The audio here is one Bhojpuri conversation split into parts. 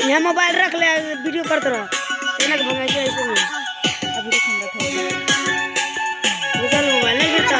यहाँ मोबाइल रख ले वीडियो करते रह इनक भगाई ऐसे में अभी तो ठंडा था चल मोबाइल नहीं गिरता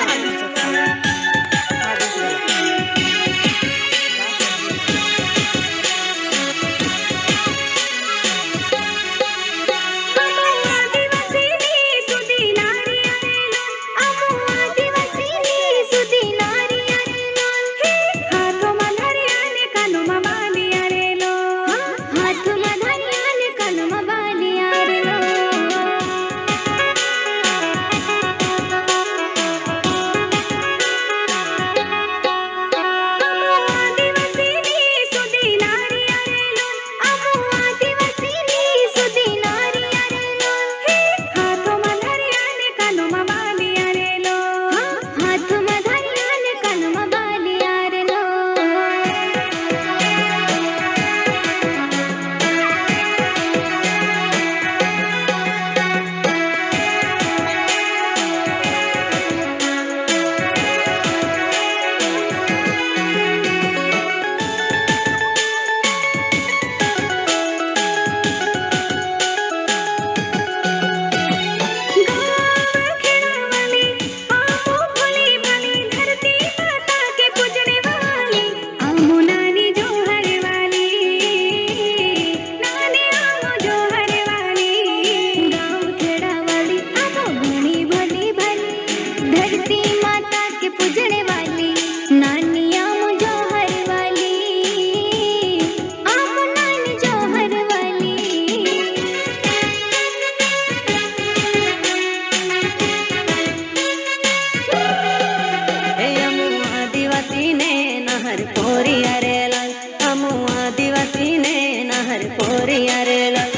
नहर पोरिया रे लाल हमू आदिवासी ने नहर पोरिया रे लाल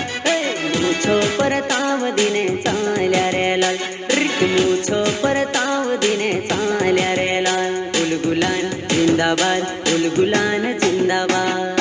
मुछो परताव दिने चाल्या रे लाल मुछो परताव दिने चाल्या रे लाल उलगुलान जिंदाबाद उलगुलान जिंदाबाद।